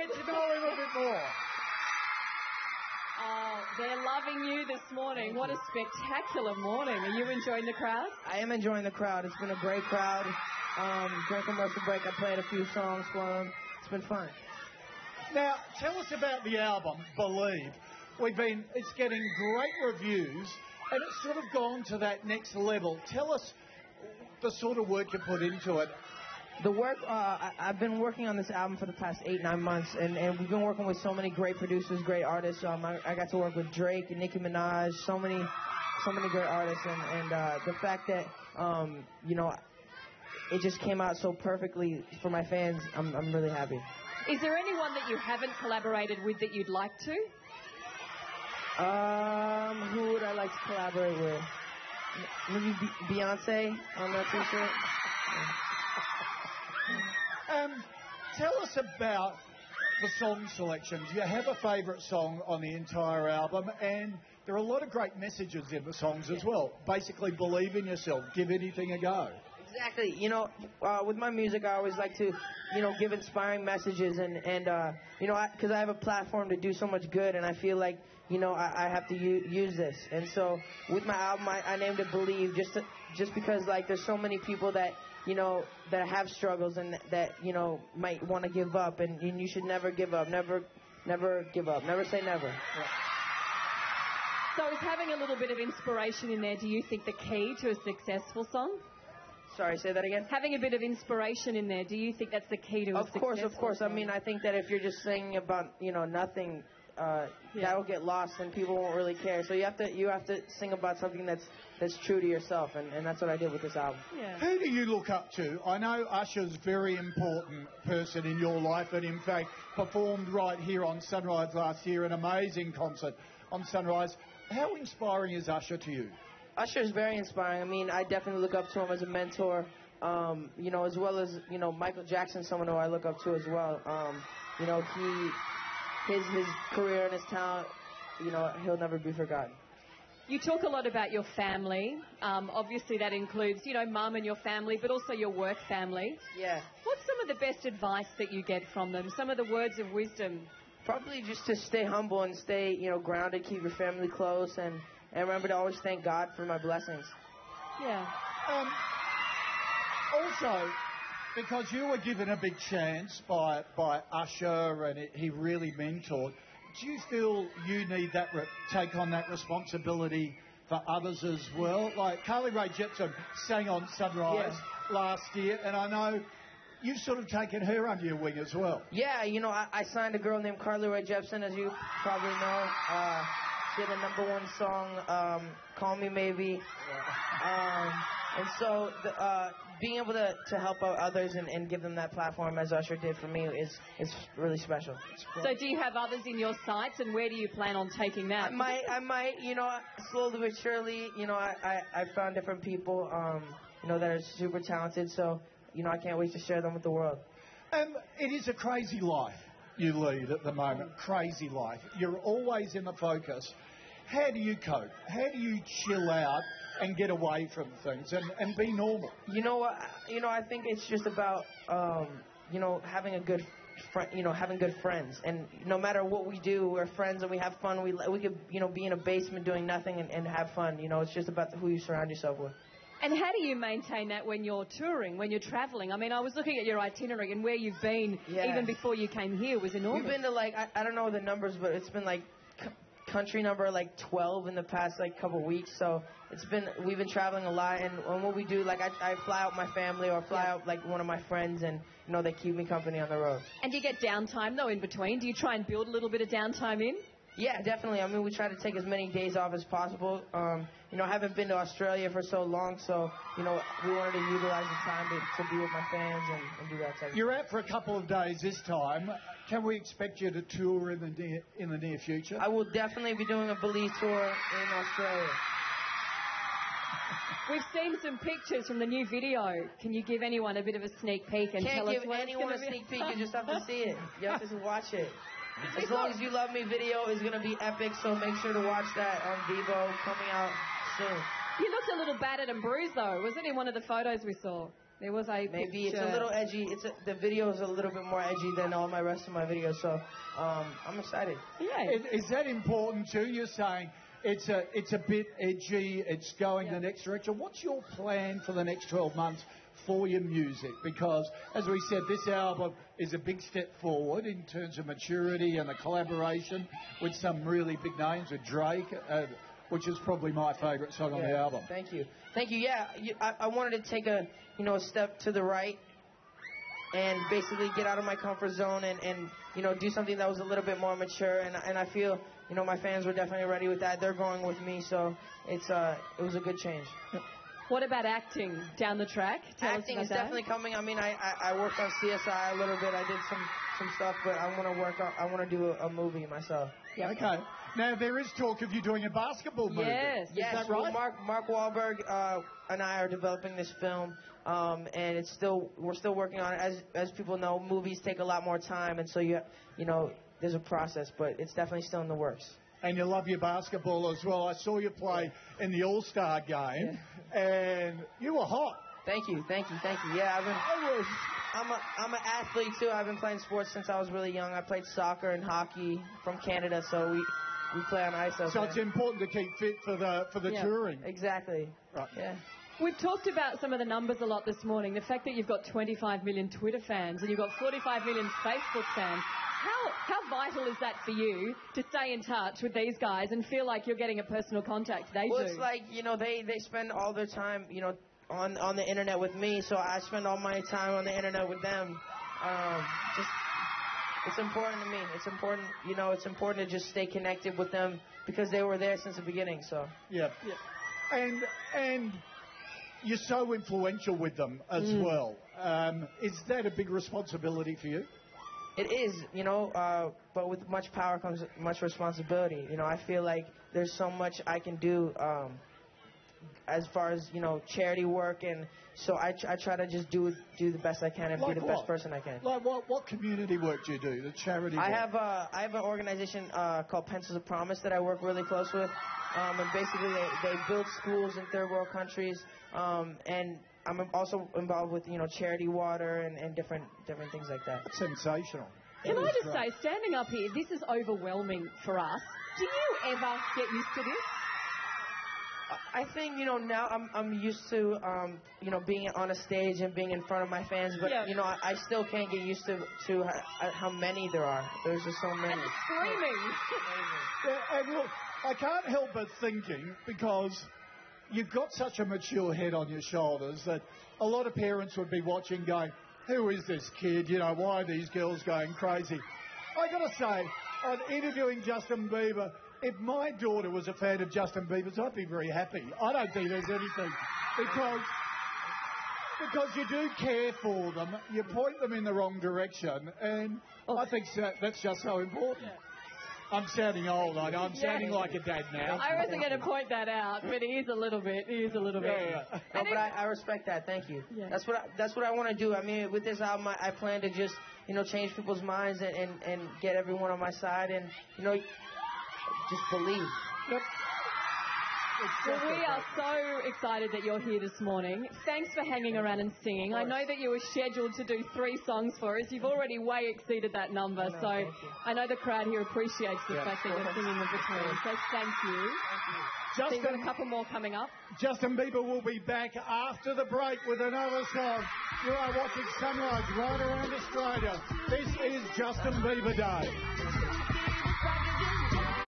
get to know him a bit more. Oh, they're loving you this morning. What a spectacular morning. Are you enjoying the crowd? I am enjoying the crowd. It's been a great crowd. During commercial break, I played a few songs for them. It's been fun. Now, tell us about the album, Believe. It's getting great reviews, and it's sort of gone to that next level. Tell us the sort of work you put into it. The work, I've been working on this album for the past 8-9 months, and we've been working with so many great producers, great artists. I got to work with Drake and Nicki Minaj, so many great artists, and the fact that, it just came out so perfectly for my fans, I'm really happy. Is there anyone that you haven't collaborated with that you'd like to? Who would I like to collaborate with? Maybe Beyonce. I'm not too sure. Tell us about the song selection. Do you have a favourite song on the entire album? And there are a lot of great messages in the songs as well. Basically, believe in yourself. Give anything a go. Exactly. With my music, I always like to, give inspiring messages and because I have a platform to do so much good, and I feel like, I have to use this. And so with my album, I named it Believe just because, like, there's so many people that, that have struggles and that, might want to give up, and you should never give up. Never give up. Never say never. Yeah. So is having a little bit of inspiration in there, do you think, the key to a successful song? Sorry, say that again? Having a bit of inspiration in there, do you think that's the key to a successful song? Of course. I mean, I think that if you're just singing about, nothing, that will get lost and people won't really care. So you have to sing about something that's true to yourself, and that's what I did with this album. Yeah. Who do you look up to? I know Usher's a very important person in your life, and in fact performed right here on Sunrise last year, an amazing concert on Sunrise. How inspiring is Usher to you? Usher is very inspiring. I mean, I definitely look up to him as a mentor, as well as, Michael Jackson, someone who I look up to as well. His career and his talent, he'll never be forgotten. You talk a lot about your family. Obviously that includes, mum and your family, but also your work family. Yeah. What's some of the best advice that you get from them? Some of the words of wisdom? Probably just to stay humble and stay, grounded, keep your family close, and remember to always thank God for my blessings. Yeah. Also, because you were given a big chance by Usher, and he really mentored, do you feel you need that take on that responsibility for others as well? Like Carly Rae Jepsen sang on Sunrise last year, and I know you've sort of taken her under your wing as well. Yeah, I signed a girl named Carly Rae Jepsen, as you probably know. She had a #1 song, Call Me Maybe. And so being able to help out others and give them that platform, as Usher did for me, is really special. So do you have others in your sights, and where do you plan on taking that? I might, slowly but surely, I found different people, that are super talented, so, I can't wait to share them with the world. It is a crazy life you lead at the moment, crazy life. You're always in the focus. How do you cope? How do you chill out and get away from things and be normal? You know what? I think it's just about, having a good having good friends. And no matter what we do, we're friends and we have fun. We could, be in a basement doing nothing and have fun. It's just about who you surround yourself with. And how do you maintain that when you're touring, when you're travelling? I mean, I was looking at your itinerary, and where you've been even before you came here was enormous. We've been to, I don't know the numbers, but it's been country number 12 in the past couple weeks. So we've been traveling a lot, and what we do, I fly out my family or fly out one of my friends, and they keep me company on the road. And do you get downtime though in between? Do you try and build a little bit of downtime in? Yeah, definitely. I mean, we try to take as many days off as possible. I haven't been to Australia for so long, so, we wanted to utilize the time to be with my fans and do that type of thing. You're out for a couple of days this time. Can we expect you to tour in the near future? I will definitely be doing a Believe tour in Australia. We've seen some pictures from the new video. Can you give anyone a bit of a sneak peek and tell us what it's going to be? Can't give anyone a sneak peek. You just have to see it. You have to watch it. As Long As You Love Me video is going to be epic, so make sure to watch that on Bieber, coming out soon. You looked a little battered and bruised, though, wasn't it, in one of the photos we saw? There was a maybe picture. it's a little edgy. The video is a little bit more edgy than all my rest of my videos. So I'm excited. Yeah. Is that important too? You're saying it's a bit edgy. It's going the next direction. What's your plan for the next 12 months for your music? Because, as we said, this album is a big step forward in terms of maturity and the collaboration with some really big names, with Drake, which is probably my favourite song on the album. Thank you. Yeah, I wanted to take a step to the right and basically get out of my comfort zone and do something that was a little bit more mature. And I feel my fans were definitely ready with that. They're going with me, so it was a good change. What about acting down the track? Acting is definitely coming. I mean, I worked on CSI a little bit. I did some stuff, but I want to do a movie myself. Yep. Okay. Now, there is talk of you doing a basketball movie. Yes. Is that right? Well, Mark Wahlberg and I are developing this film, and we're still working on it. As people know, movies take a lot more time, and so there's a process, but it's definitely still in the works. And you love your basketball as well. I saw you play in the All-Star game, and you were hot. Thank you. Yeah, I'm an athlete too. I've been playing sports since I was really young. I played soccer and hockey from Canada, so we play on ice. So it's important to keep fit for the touring. Exactly. Right. Yeah. We've talked about some of the numbers a lot this morning. The fact that you've got 25 million Twitter fans and you've got 45 million Facebook fans. How vital is that for you to stay in touch with these guys and feel like you're getting a personal contact? Well, it's like, they spend all their time, on the internet with me, so I spend all my time on the internet with them. It's important to me. It's important, it's important to just stay connected with them because they were there since the beginning, so. Yeah. And you're so influential with them as well. Is that a big responsibility for you? It is, but with much power comes much responsibility. I feel like there's so much I can do as far as, charity work, and so I try to just do the best I can and be the best person I can. Like what community work do you do, the charity work? I have an organization called Pencils of Promise that I work really close with, and basically they build schools in third world countries, and I'm also involved with, charity water and different things like that. That's sensational. Can I just say, standing up here, this is overwhelming for us. Do you ever get used to this? I think, now I'm used to, being on a stage and being in front of my fans, but, I still can't get used to how many there are. There's just so many. And screaming. And look, I can't help but thinking, because you've got such a mature head on your shoulders, that a lot of parents would be watching going, who is this kid? Why are these girls going crazy? I got to say, on interviewing Justin Bieber, if my daughter was a fan of Justin Bieber's, I'd be very happy. I don't think there's anything. Because you do care for them, you point them in the wrong direction, and I think that's just so important. Yeah. I'm sounding old, I know. I'm sounding like a dad now. I wasn't going to point that out, but he is a little bit. Yeah. No, but I respect that. Thank you. Yeah. That's what I want to do. I mean, with this album, I plan to just, change people's minds and get everyone on my side and, just believe. Yep. Well, we are so excited that you're here this morning. Thanks for hanging around and singing. I know that you were scheduled to do 3 songs for us. You've already way exceeded that number. So I know the crowd here appreciates the fact that you're singing in between. So thank you. So you've got a couple more coming up. Justin Bieber will be back after the break with another song. You are watching Sunrise right around Australia. This is Justin Bieber Day.